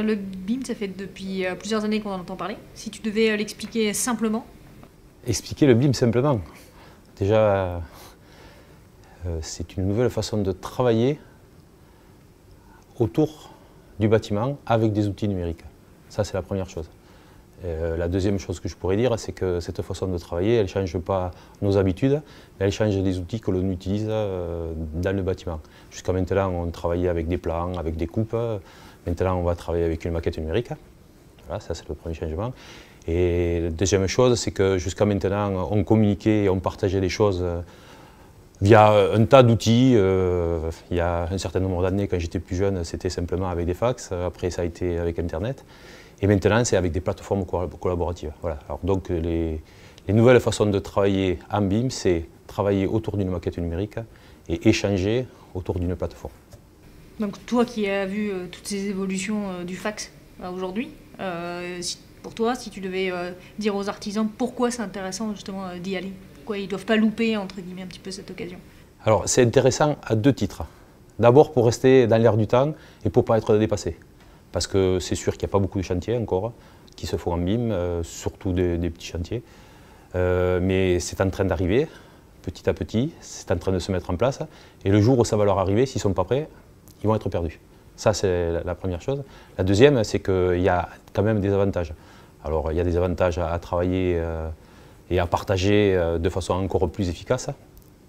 Le BIM, ça fait depuis plusieurs années qu'on en entend parler. Si tu devais l'expliquer simplement. Expliquer le BIM simplement. Déjà, c'est une nouvelle façon de travailler autour du bâtiment avec des outils numériques. Ça, c'est la première chose. La deuxième chose que je pourrais dire, c'est que cette façon de travailler, elle ne change pas nos habitudes, mais elle change les outils que l'on utilise dans le bâtiment. Jusqu'à maintenant, on travaillait avec des plans, avec des coupes. Maintenant, on va travailler avec une maquette numérique. Voilà, ça, c'est le premier changement. Et la deuxième chose, c'est que jusqu'à maintenant, on communiquait et on partageait les choses via un tas d'outils. Il y a un certain nombre d'années, quand j'étais plus jeune, c'était simplement avec des fax. Après, ça a été avec Internet. Et maintenant, c'est avec des plateformes collaboratives. Voilà. Alors, donc, les nouvelles façons de travailler en BIM, c'est travailler autour d'une maquette numérique et échanger autour d'une plateforme. Donc, toi qui as vu toutes ces évolutions du fax aujourd'hui, pour toi, si tu devais dire aux artisans pourquoi c'est intéressant justement d'y aller, pourquoi ils ne doivent pas louper entre guillemets un petit peu cette occasion? Alors, c'est intéressant à deux titres. D'abord pour rester dans l'air du temps et pour ne pas être dépassé. Parce que c'est sûr qu'il n'y a pas beaucoup de chantiers encore qui se font en BIM, surtout des petits chantiers. Mais c'est en train d'arriver, petit à petit, c'est en train de se mettre en place. Et le jour où ça va leur arriver, s'ils ne sont pas prêts, ils vont être perdus. Ça, c'est la première chose. La deuxième, c'est qu'il y a quand même des avantages. Alors, il y a des avantages à travailler et à partager de façon encore plus efficace.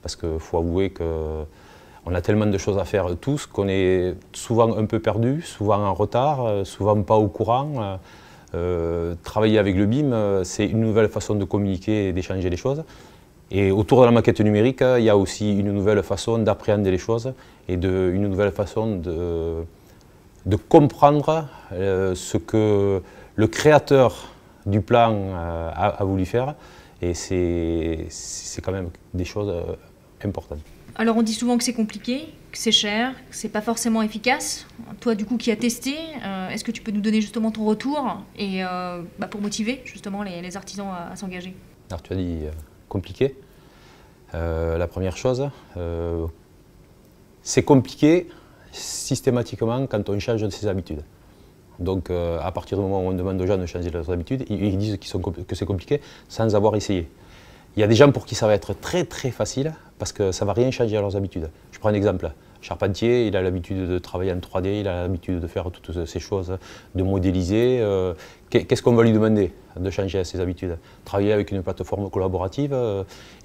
Parce qu'il faut avouer qu'on a tellement de choses à faire tous qu'on est souvent un peu perdu, souvent en retard, souvent pas au courant. Travailler avec le BIM, c'est une nouvelle façon de communiquer et d'échanger les choses. Et autour de la maquette numérique, il y a aussi une nouvelle façon d'appréhender les choses et une nouvelle façon de comprendre ce que le créateur du plan a voulu faire. Et c'est quand même des choses importantes. Alors on dit souvent que c'est compliqué, que c'est cher, que c'est pas forcément efficace. Toi du coup qui as testé, est-ce que tu peux nous donner justement ton retour et pour motiver justement les artisans à s'engager? Alors tu as dit compliqué. La première chose, c'est compliqué systématiquement quand on change de ses habitudes. Donc à partir du moment où on demande aux gens de changer leurs habitudes, ils disent que c'est compliqué sans avoir essayé. Il y a des gens pour qui ça va être très très facile parce que ça ne va rien changer à leurs habitudes. Je prends un exemple. Charpentier, il a l'habitude de travailler en 3D, il a l'habitude de faire toutes ces choses, de modéliser. Qu'est-ce qu'on va lui demander de changer ses habitudes? Travailler avec une plateforme collaborative,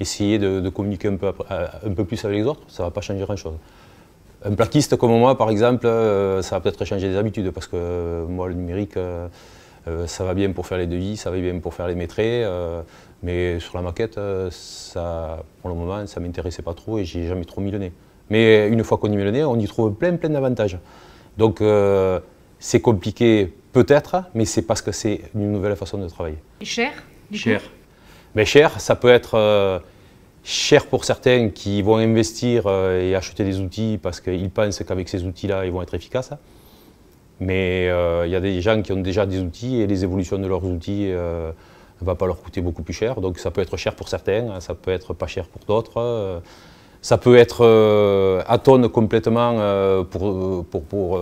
essayer de communiquer un peu plus avec les autres, ça ne va pas changer grand-chose. Un plaquiste comme moi, par exemple, ça va peut-être changer des habitudes parce que moi, le numérique, ça va bien pour faire les devis, ça va bien pour faire les maîtres, mais sur la maquette, pour le moment, ça ne m'intéressait pas trop et j'ai jamais trop mis le nez. Mais une fois qu'on y met le nez, on y trouve plein d'avantages. Donc c'est compliqué peut-être, mais c'est parce que c'est une nouvelle façon de travailler. Et cher, du coup? Cher. Mais cher, ça peut être cher pour certains qui vont investir et acheter des outils parce qu'ils pensent qu'avec ces outils-là, ils vont être efficaces. Mais il y a des gens qui ont déjà des outils et les évolutions de leurs outils ne va pas leur coûter beaucoup plus cher. Donc ça peut être cher pour certains, ça peut être pas cher pour d'autres. Ça peut être à tonne complètement pour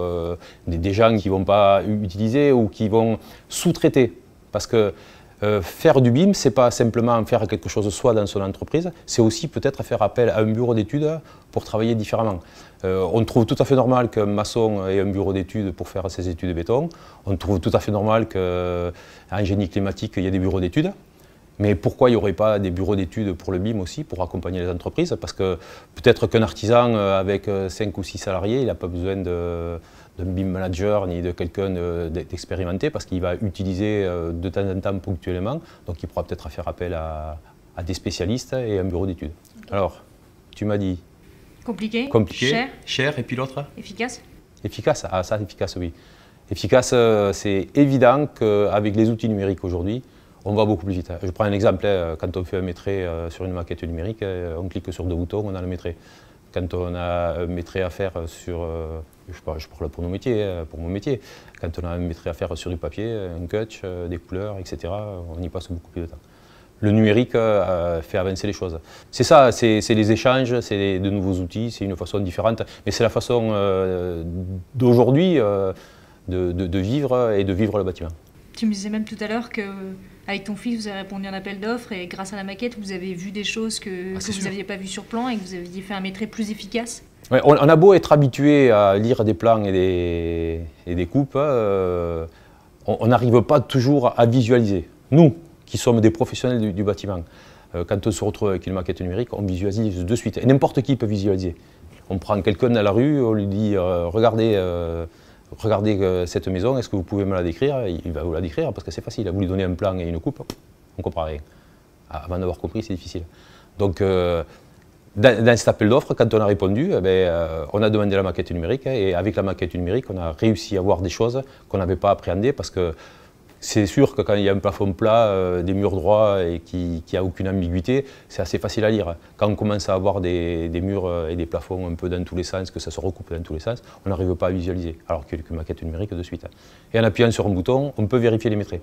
des gens qui ne vont pas utiliser ou qui vont sous-traiter. Parce que faire du BIM, ce n'est pas simplement faire quelque chose soi dans son entreprise, c'est aussi peut-être faire appel à un bureau d'études pour travailler différemment. On trouve tout à fait normal qu'un maçon ait un bureau d'études pour faire ses études de béton. On trouve tout à fait normal qu'en génie climatique, il y ait des bureaux d'études. Mais pourquoi il n'y aurait pas des bureaux d'études pour le BIM aussi, pour accompagner les entreprises? Parce que peut-être qu'un artisan avec 5 ou 6 salariés, il n'a pas besoin d'un BIM manager ni de quelqu'un d'expérimenté parce qu'il va utiliser de temps en temps ponctuellement. Donc il pourra peut-être faire appel à des spécialistes et un bureau d'études. Okay. Alors, tu m'as dit compliqué, cher et puis l'autre? Efficace. Efficace, ah ça efficace oui. Efficace, c'est évident qu'avec les outils numériques aujourd'hui, on va beaucoup plus vite. Je prends un exemple, quand on fait un maîtrais sur une maquette numérique, on clique sur deux boutons, on a le maîtrais. Quand on a un maîtrais à faire sur, je parle pour nos métiers, pour mon métier, quand on a un maîtrais à faire sur du papier, un cut, des couleurs, etc., on y passe beaucoup plus de temps. Le numérique fait avancer les choses. C'est ça, c'est les échanges, c'est de nouveaux outils, c'est une façon différente, mais c'est la façon d'aujourd'hui de vivre et de vivre le bâtiment. Tu me disais même tout à l'heure qu'avec ton fils, vous avez répondu à un appel d'offres et grâce à la maquette, vous avez vu des choses que vous n'aviez pas vues sur plan et que vous aviez fait un métier plus efficace. Ouais, on a beau être habitué à lire des plans et des coupes, on n'arrive pas toujours à visualiser. Nous, qui sommes des professionnels du bâtiment, quand on se retrouve avec une maquette numérique, on visualise de suite. Et n'importe qui peut visualiser. On prend quelqu'un dans la rue, on lui dit regardez cette maison, est-ce que vous pouvez me la décrire? Il va vous la décrire parce que c'est facile. Vous lui donnez un plan et une coupe, on ne comprend rien. Avant d'avoir compris, c'est difficile. Donc, dans cet appel d'offres, quand on a répondu, on a demandé la maquette numérique et avec la maquette numérique, on a réussi à voir des choses qu'on n'avait pas appréhendées parce que c'est sûr que quand il y a un plafond plat, des murs droits et qui n'a aucune ambiguïté, c'est assez facile à lire. Quand on commence à avoir des murs et des plafonds un peu dans tous les sens, que ça se recoupe dans tous les sens, on n'arrive pas à visualiser, alors qu'une maquette numérique de suite. Et en appuyant sur un bouton, on peut vérifier les métraits.